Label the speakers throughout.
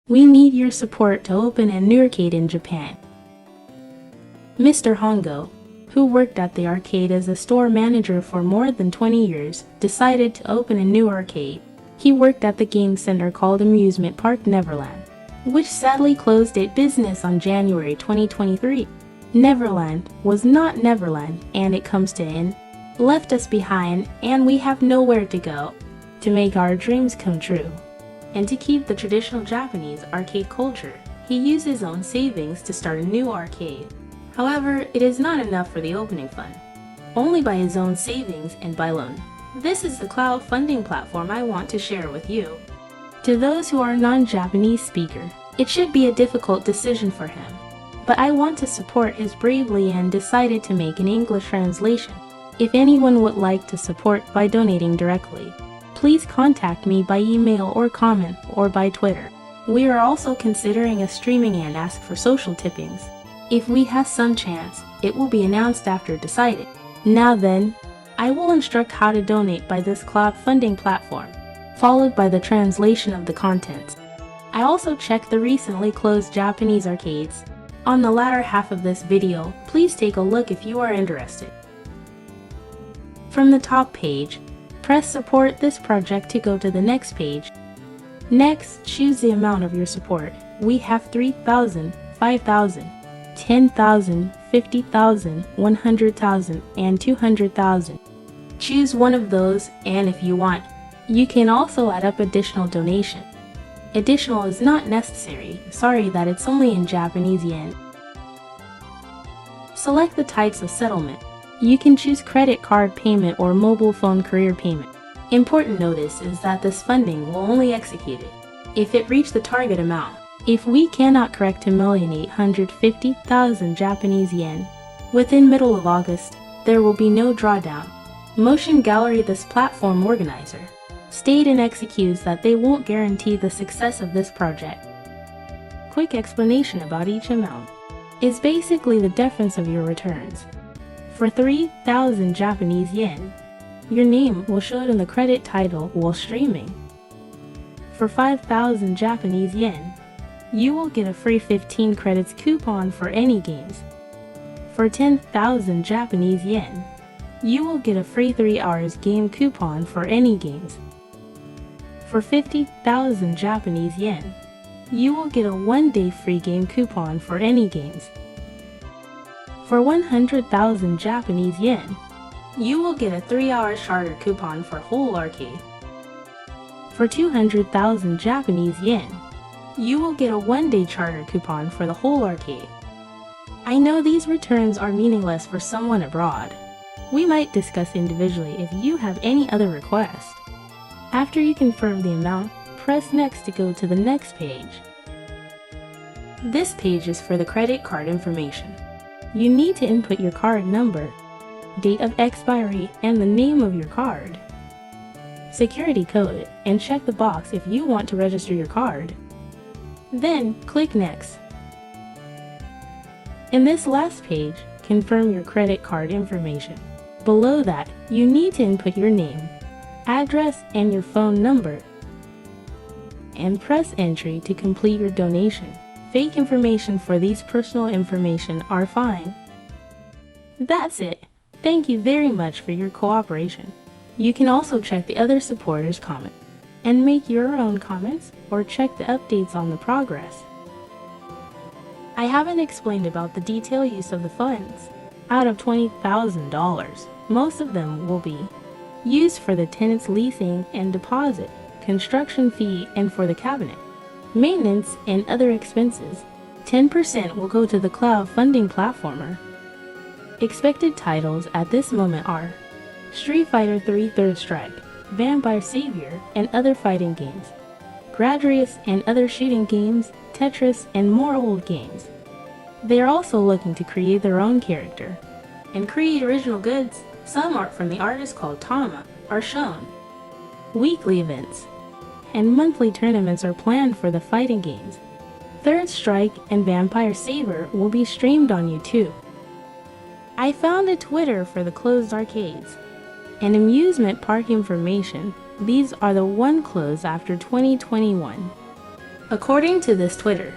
Speaker 1: We need your support to open a new arcade in Japan. Mr. Hongo, who worked at the arcade as a store manager for more than 20 years, decided to open a new arcade. He worked at the game center called Amusement Park Neverland, which sadly closed its business on January 2023. Neverland was not Neverland, and it comes to an end, left us behind, and we have nowhere to go. To make our dreams come true, and to keep the traditional Japanese arcade culture, he used his own savings to start a new arcade. However, it is not enough for the opening fund, only by his own savings and by loan. This is the crowdfunding platform I want to share with you. To those who are non-Japanese speaker, it should be a difficult decision for him, but I want to support his bravely and decided to make an English translation. If anyone would like to support by donating directly, please contact me by email or comment or by Twitter. We are also considering a streaming and ask for social tippings. If we have some chance, it will be announced after decided. Now then, I will instruct how to donate by this crowdfunding platform, followed by the translation of the contents. I also checked the recently closed Japanese arcades. On the latter half of this video, please take a look if you are interested. From the top page, press support this project to go to the next page. Next, choose the amount of your support. We have 3,000, 5,000, 10,000, 50,000, 100,000, and 200,000. Choose one of those, and if you want, you can also add up additional donation. Additional is not necessary, sorry that it's only in Japanese yen. Select the types of settlement. You can choose credit card payment or mobile phone courier payment. Important notice is that this funding will only execute it if it reached the target amount. If we cannot correct 2,850,000 Japanese yen within middle of August, there will be no drawdown. Motion Gallery, this platform organizer, state and executes that they won't guarantee the success of this project. Quick explanation about each amount is basically the difference of your returns. For 3,000 Japanese yen, your name will show it in the credit title while streaming. For 5,000 Japanese yen, you will get a free 15 credits coupon for any games. For 10,000 Japanese yen, you will get a free 3 hours game coupon for any games. For 50,000 Japanese yen, you will get a 1-day free game coupon for any games. For 100,000 Japanese yen, you will get a 3-hour charter coupon for whole arcade. For 200,000 Japanese yen, you will get a 1-day charter coupon for the whole arcade. I know these returns are meaningless for someone abroad. We might discuss individually if you have any other request. After you confirm the amount, press next to go to the next page. This page is for the credit card information. You need to input your card number, date of expiry, and the name of your card, security code, and check the box if you want to register your card. Then click Next. In this last page, confirm your credit card information. Below that, you need to input your name, address, and your phone number, and press Entry to complete your donation. Fake information for these personal information are fine. That's it. Thank you very much for your cooperation. You can also check the other supporters' comment and make your own comments or check the updates on the progress. I haven't explained about the detailed use of the funds. Out of $20,000, most of them will be used for the tenant's leasing and deposit, construction fee, and for the cabinet, maintenance, and other expenses. 10% will go to the crowdfunding platformer. Expected titles at this moment are Street Fighter 3 Third Strike, Vampire Savior, and other fighting games, Gradius and other shooting games, Tetris, and more old games. They are also looking to create their own character and create original goods. Some art from the artist called Tama are shown. Weekly events and monthly tournaments are planned for the fighting games. Third Strike and Vampire Savior will be streamed on YouTube. I found a Twitter for the closed arcades and amusement park information. These are the one closed after 2021. According to this Twitter,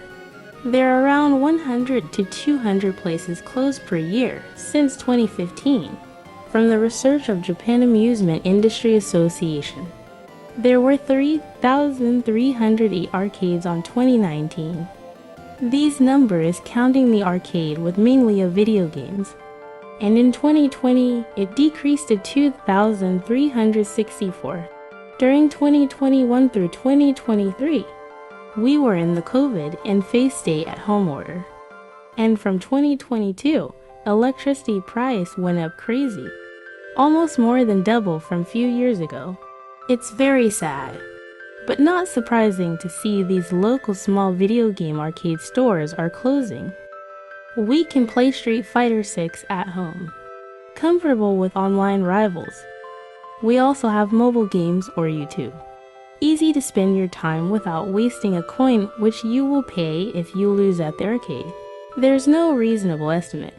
Speaker 1: there are around 100 to 200 places closed per year since 2015, from the research of Japan Amusement Industry Association. There were 3,308 arcades on 2019. These numbers counting the arcade with mainly of video games. And in 2020, it decreased to 2,364. During 2021 through 2023, we were in the COVID and phase stay-at-home order. And from 2022, electricity price went up crazy, almost more than double from few years ago. It's very sad, but not surprising to see these local small video game arcade stores are closing. We can play Street Fighter 6 at home, comfortable with online rivals. We also have mobile games or YouTube. Easy to spend your time without wasting a coin which you will pay if you lose at the arcade. There's no reasonable estimate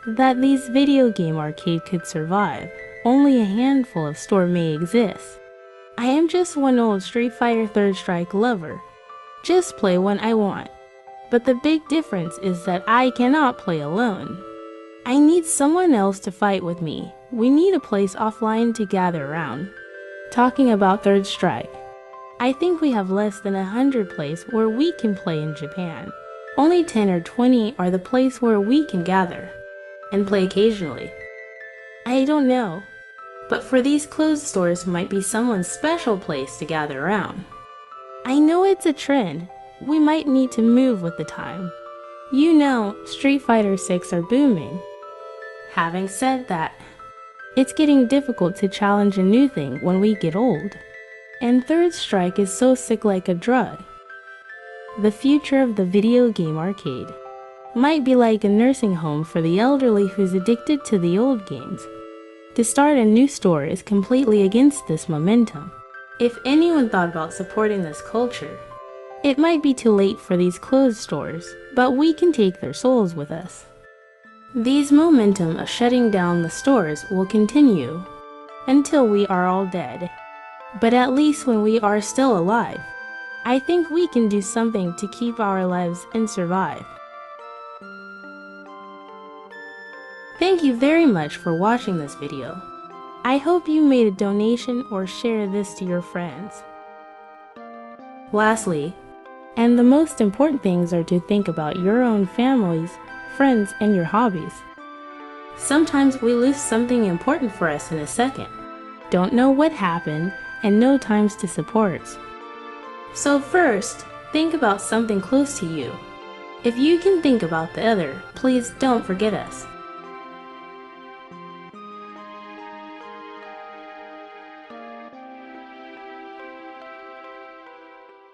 Speaker 1: that these video game arcade could survive. Only a handful of stores may exist. I am just one old Street Fighter Third Strike lover. Just play when I want. But the big difference is that I cannot play alone. I need someone else to fight with me. We need a place offline to gather around. Talking about Third Strike, I think we have less than 100 places where we can play in Japan. Only 10 or 20 are the places where we can gather and play occasionally. I don't know, but for these closed stores might be someone's special place to gather around. I know it's a trend. We might need to move with the time. You know, Street Fighter 6 are booming. Having said that, it's getting difficult to challenge a new thing when we get old. And Third Strike is so sick like a drug. The future of the video game arcade might be like a nursing home for the elderly who's addicted to the old games. To start a new store is completely against this momentum. If anyone thought about supporting this culture, it might be too late for these closed stores, but we can take their souls with us. These momentum of shutting down the stores will continue until we are all dead. But at least when we are still alive, I think we can do something to keep our lives and survive. Thank you very much for watching this video. I hope you made a donation or share this to your friends. Lastly, and the most important things are to think about your own families, friends, and your hobbies. Sometimes we lose something important for us in a second, don't know what happened, and no times to support. So first, think about something close to you. If you can think about the other, please don't forget us.